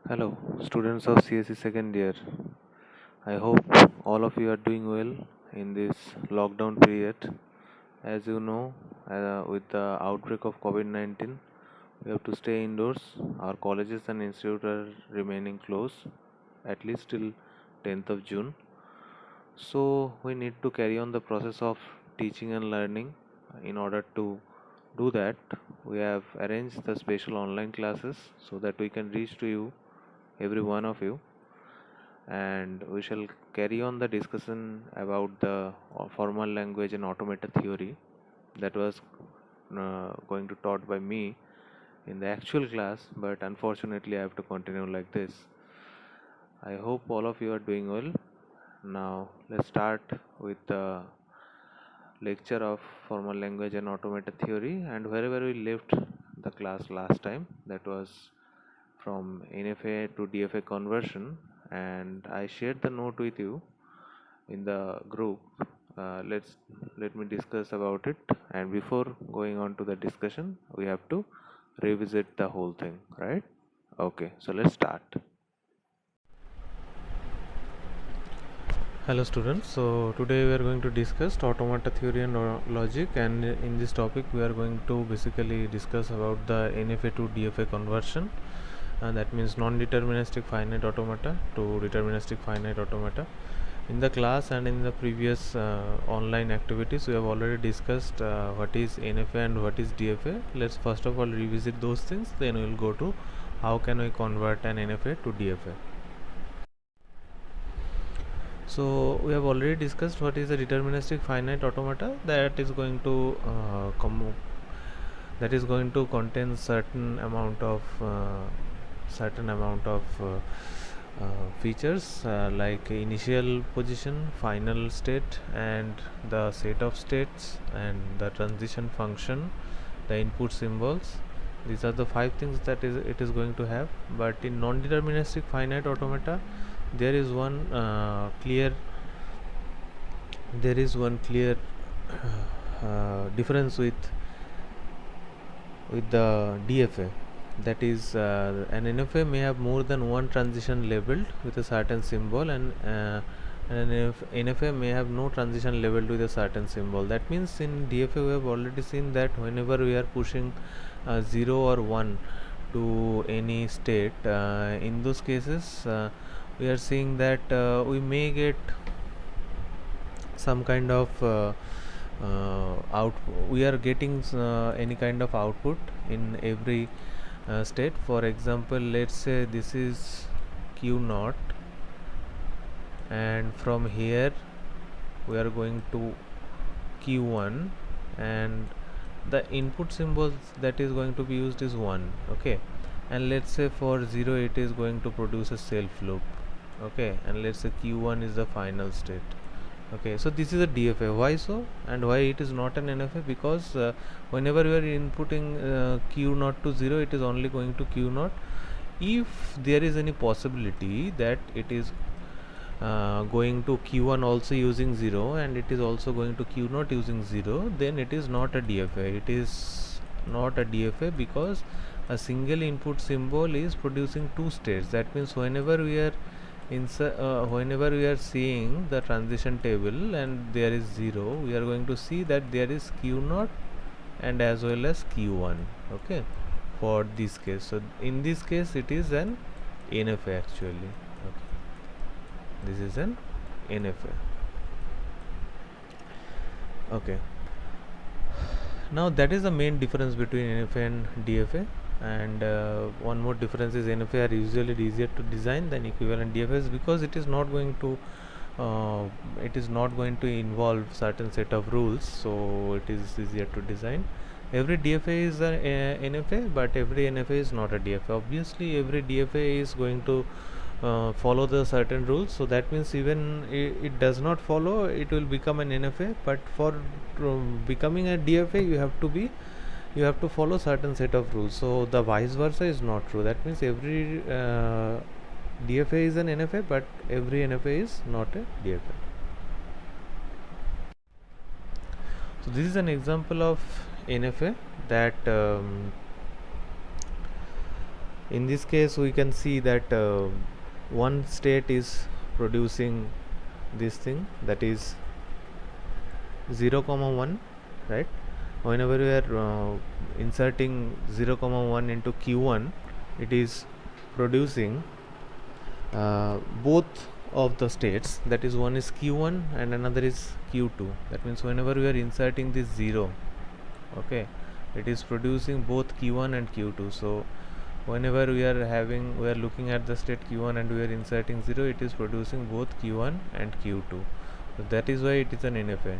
Hello, students of CSE second year. I hope all of you are doing well in this lockdown period. As you know, with the outbreak of COVID 19, we have to stay indoors. Our colleges and institutes are remaining closed at least till 10th of June. So, we need to carry on the process of teaching and learning. In order to do that, we have arranged the special online classes so that we can reach to you, every one of you, and we shall carry on the discussion about the formal language and automated theory that was going to taught by me in the actual class, but unfortunately I have to continue like this. I hope all of you are doing well. Now let's start with the lecture of formal language and automated theory, and wherever we left the class last time, that was from NFA to DFA conversion, and I shared the note with you in the group. Let me discuss about it, and before going on to the discussion, we have to revisit the whole thing, right? Okay, so let's start. Hello students, so today we are going to discuss automata theory and logic, and in this topic we are going to basically discuss about the NFA to DFA conversion, and that means non-deterministic finite automata to deterministic finite automata. In the class and in the previous online activities, we have already discussed what is NFA and what is DFA. Let's first of all revisit those things, then we will go to how can we convert an NFA to DFA. So we have already discussed what is a deterministic finite automata. That is going to contain certain amount of features like initial position, final state, and the set of states, and the transition function, the input symbols. These are the five things that it is going to have. But in non-deterministic finite automata, there is one clear difference with the DFA. That is, an NFA may have more than one transition labeled with a certain symbol, and an NFA may have no transition labeled with a certain symbol. That means in DFA we have already seen that whenever we are pushing 0 or 1 to any state, in those cases we are seeing that we may get some kind of we are getting any kind of output in every state. For example, let's say this is Q naught, and from here we are going to Q1, and the input symbols that is going to be used is 1. Okay, and let's say for 0 it is going to produce a self loop. Okay, and let's say Q1 is the final state. Okay, so this is a DFA. Why so, and why it is not an NFA? Because whenever you are inputting Q naught to 0, it is only going to Q naught. If there is any possibility that it is going to Q1 also using 0, and it is also going to Q naught using 0, then it is not a DFA. It is not a DFA because a single input symbol is producing two states. That means whenever we are seeing the transition table and there is 0, we are going to see that there is Q0 and as well as Q1. Okay, for this case. So in this case it is an NFA actually. Okay, this is an NFA. Okay, now that is the main difference between NFA and DFA. And one more difference is NFA are usually easier to design than equivalent DFAs, because it is not going to involve certain set of rules, so it is easier to design. Every DFA is a NFA, but every NFA is not a DFA. Obviously every DFA is going to follow the certain rules, so that means even it does not follow, it will become an NFA. But for becoming a DFA, you have to follow certain set of rules. So the vice versa is not true. That means every DFA is an NFA, but every NFA is not a DFA. So this is an example of NFA that In this case we can see that one state is producing this thing, that is 0 comma 1, right? Whenever we are inserting 0 comma 1 into q1, it is producing both of the states, that is one is q1 and another is q2. That means whenever we are inserting this 0, okay, it is producing both q1 and q2. So whenever we are looking at the state q1 and we are inserting 0, it is producing both q1 and q2. So that is why it is an NFA.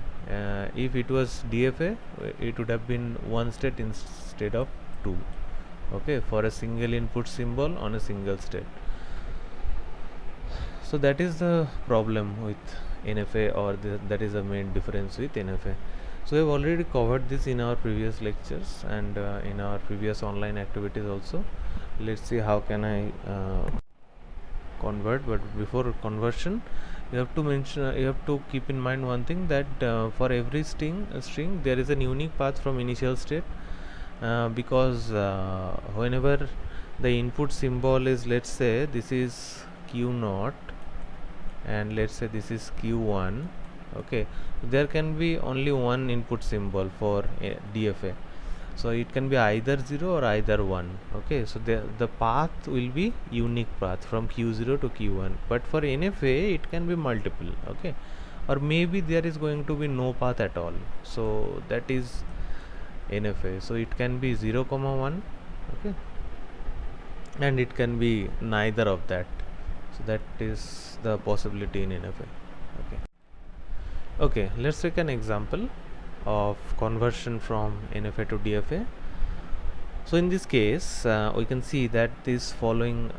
If it was DFA, it would have been one state instead of two, okay, for a single input symbol on a single state. So that is the problem with NFA, or that is the main difference with NFA. So we have already covered this in our previous lectures and in our previous online activities also. Let's see how can I convert. But before conversion, you have to keep in mind one thing, that for every string there is a unique path from initial state, because whenever the input symbol is, let's say this is q0 and let's say this is q1, okay, there can be only one input symbol for DFA. So it can be either 0 or either 1, okay. So the path will be unique path from q0 to q1, but for NFA it can be multiple, okay, or maybe there is going to be no path at all. So that is NFA. So it can be 0 comma 1, okay, and it can be neither of that. So that is the possibility in NFA, okay. Okay, let's take an example of conversion from NFA to DFA. So in this case we can see that this following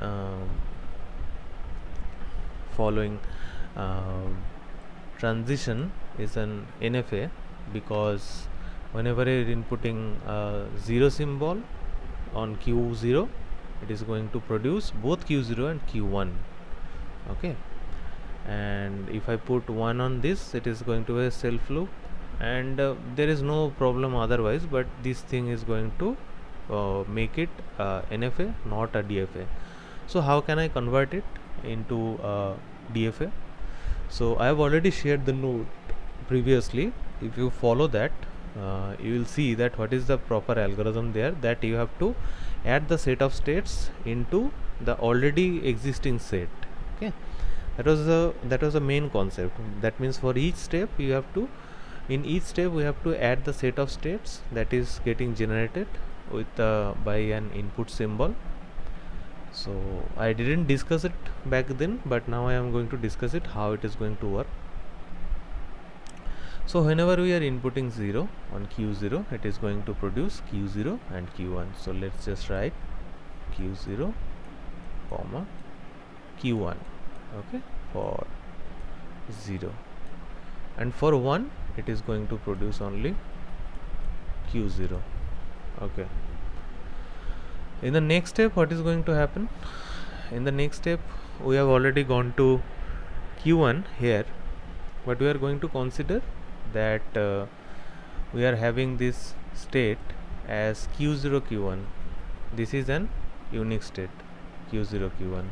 transition is an NFA, because whenever you are inputting 0 symbol on q0, it is going to produce both q0 and q1, okay, and if I put 1 on this, it is going to be a self loop, and there is no problem otherwise, but this thing is going to make it NFA, not a DFA. So how can I convert it into DFA? So I have already shared the note previously. If you follow that, you will see that what is the proper algorithm there, that you have to add the set of states into the already existing set, okay. That was the main concept. That means for each step you have to, in each step we have to add the set of states that is getting generated with by an input symbol. So I didn't discuss it back then, but now I am going to discuss it, how it is going to work. So whenever we are inputting 0 on q0, it is going to produce q0 and q1. So let's just write q0 comma q1, okay, for 0, and for 1 it is going to produce only q0, okay. In the next step, what is going to happen? In the next step, we have already gone to q1 here, but we are going to consider that we are having this state as q0 q1. This is an unique state, q0 q1.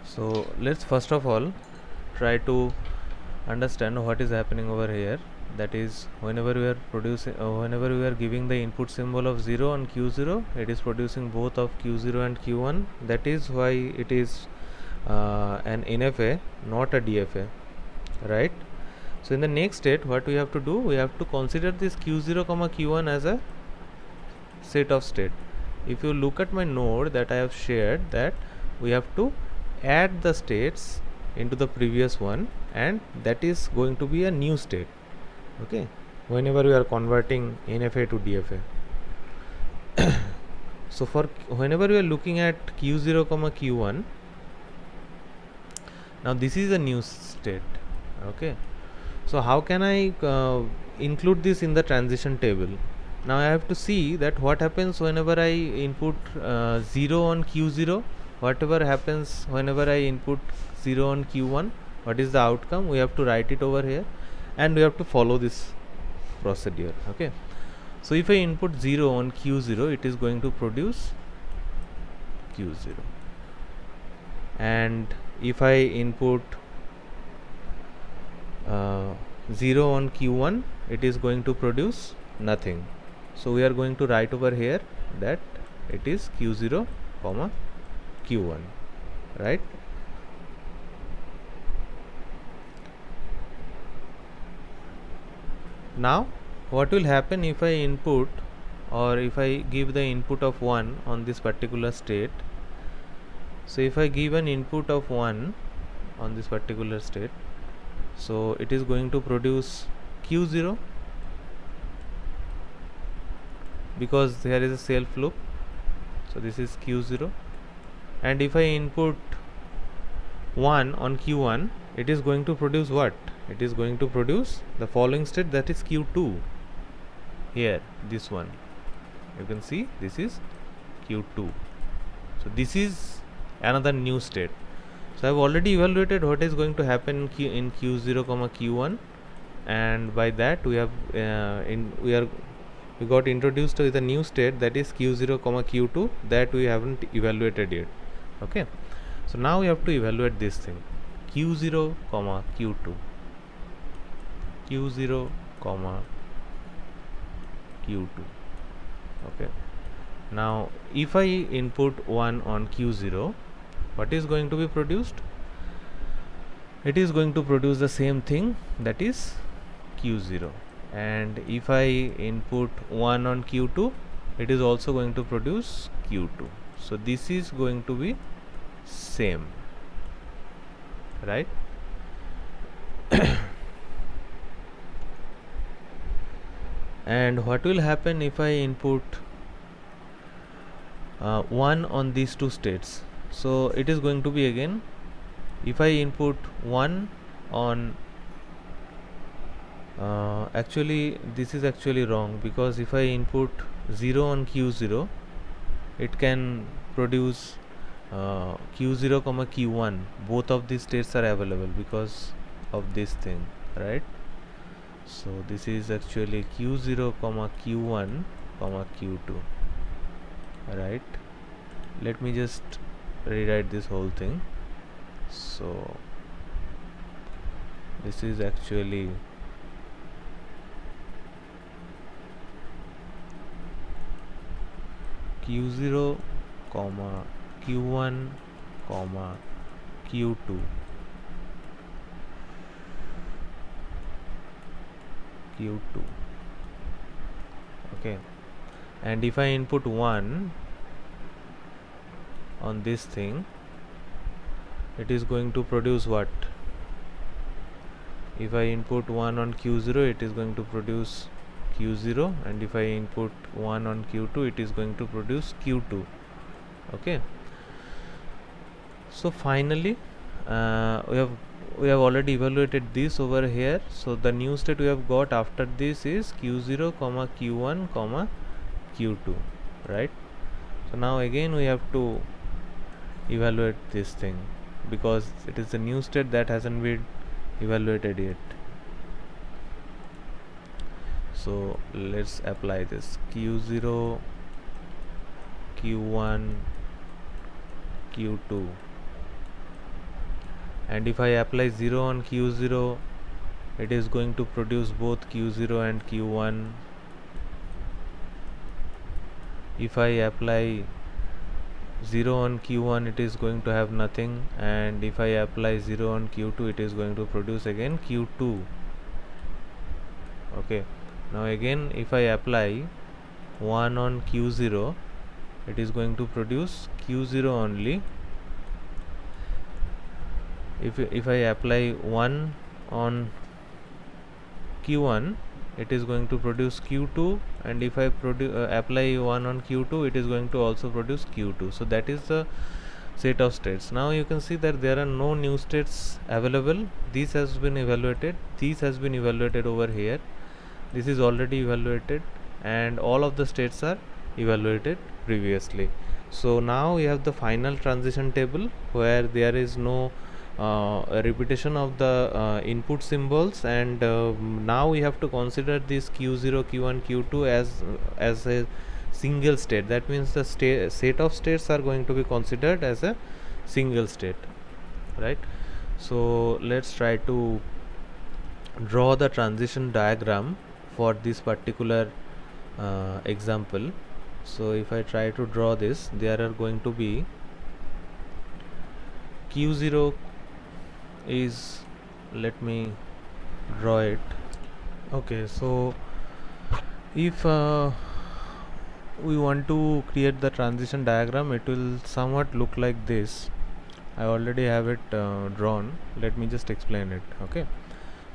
So let's first of all try to understand what is happening over here. That is, whenever we are giving the input symbol of 0 on q0, it is producing both of q0 and q1. That is why it is an NFA, not a DFA, right? So in the next state, what we have to do, we have to consider this q0 comma q1 as a set of state. If you look at my node that I have shared, that we have to add the states into the previous one, and that is going to be a new state, okay, whenever we are converting NFA to DFA. So for whenever we are looking at q0 comma q1, now this is a new state, okay. So how can I include this in the transition table? Now I have to see that what happens whenever I input 0 on q0, whatever happens whenever I input 0 on q1, what is the outcome? We have to write it over here, and we have to follow this procedure, okay. So if I input 0 on Q0, it is going to produce Q0, and if I input 0 on Q1, it is going to produce nothing. So we are going to write over here that it is Q0 comma Q1, right? Now what will happen if I input, or if I give the input of 1 on this particular state? So if I give an input of 1 on this particular state, so it is going to produce Q0, because there is a self loop. So this is Q0, and if I input 1 on Q1, it is going to produce what? It is going to produce the following state, that is Q2. Here, this one, you can see this is Q2. So this is another new state. So I have already evaluated what is going to happen in Q0 comma Q1, and by that we have we got introduced with a new state, that is Q0 comma Q2, that we haven't evaluated yet. Okay, so now we have to evaluate this thing, Q0 comma Q2, Q0 comma Q2. Okay, now if I input 1 on Q0, what is going to be produced? It is going to produce the same thing, that is Q0, and if I input 1 on Q2, it is also going to produce Q2. So this is going to be same, right? And what will happen if I input 1 on these two states? So it is going to be again, if I input 1 on actually this is actually wrong, because if I input 0 on Q0, it can produce Q0 comma Q1. Both of these states are available because of this thing, right? So this is actually Q0 comma Q1 comma Q2, right? Let me just rewrite this whole thing. So this is actually Q0 comma Q1 comma Q2, Q2. Okay, and if I input 1 on this thing, it is going to produce what? If I input 1 on Q0, it is going to produce Q0, and if I input 1 on Q2, it is going to produce Q2. Okay, so finally we have already evaluated this over here. So the new state we have got after this is Q0 comma Q1 comma Q2, right? So now again we have to evaluate this thing, because it is a new state that hasn't been evaluated yet. So let's apply this Q0 Q1 Q2, and if I apply 0 on Q0, it is going to produce both Q0 and Q1. If I apply 0 on Q1, it is going to have nothing, and if I apply 0 on Q2, it is going to produce again Q2. Okay, now again if I apply 1 on Q0, it is going to produce Q0 only. If I apply 1 on Q1, it is going to produce Q2, and if I apply 1 on Q2, it is going to also produce Q2. So that is the set of states. Now you can see that there are no new states available. This has been evaluated, this has been evaluated over here, this is already evaluated, and all of the states are evaluated previously. So now we have the final transition table where there is no a repetition of the input symbols, and now we have to consider this q0, q1, q2 as a single state. That means the set of states are going to be considered as a single state, right? So let's try to draw the transition diagram for this particular example. So if I try to draw this, there are going to be q0 is, let me draw it. Okay, so if we want to create the transition diagram, it will somewhat look like this. I already have it drawn. Let me just explain it. Okay,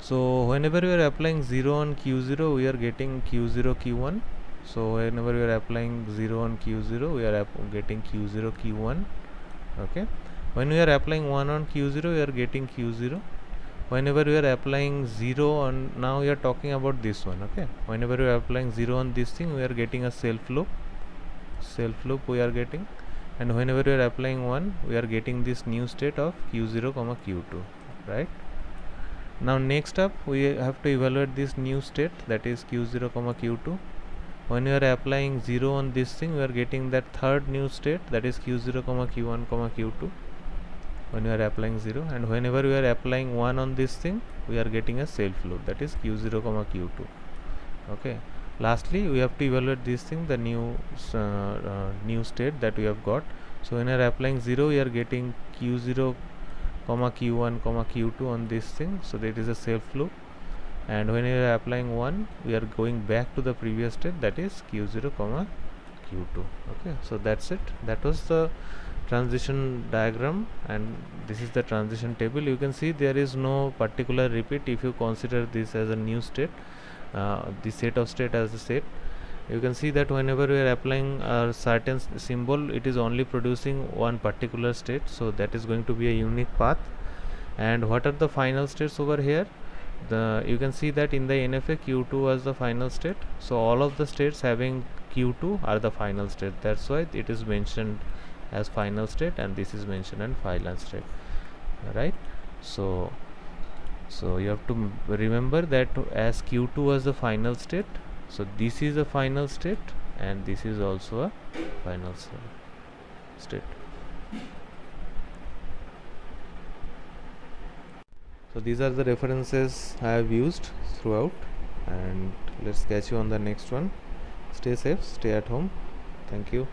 so whenever we are applying 0 on q0, we are getting q0 q1. So whenever we are applying 0 on q0, we are getting q0 q1. Okay, when we are applying 1 on q0, we are getting q0. Whenever we are applying 0 on, now we are talking about this one. Okay, whenever we are applying 0 on this thing, we are getting a self loop we are getting, and whenever we are applying 1, we are getting this new state of q0 comma q2, right? Now next up, we have to evaluate this new state, that is q0 comma q2. When we are applying 0 on this thing, we are getting that third new state, that is q0 comma q1 comma q2 when we are applying 0, and whenever we are applying 1 on this thing, we are getting a self loop, that is q0 comma q2. Okay, lastly we have to evaluate this thing, the new state that we have got. So when we are applying 0, we are getting q0 comma q1 comma q2 on this thing, so that is a self loop, and when we are applying 1, we are going back to the previous state, that is q0 comma q2. Okay, so that's it. That was the transition diagram, and this is the transition table. You can see there is no particular repeat if you consider this as a new state, the set of state as a set. You can see that whenever we are applying a certain symbol, it is only producing one particular state, so that is going to be a unique path. And what are the final states over here? You can see that in the NFA, q2 was the final state, so all of the states having q2 are the final state. That's why it is mentioned as final state, and this is mentioned as final state, right? So you have to remember that as q2 was the final state, so this is a final state, and this is also a final state. So these are the references I have used throughout, and let's catch you on the next one. Stay safe, stay at home. Thank you.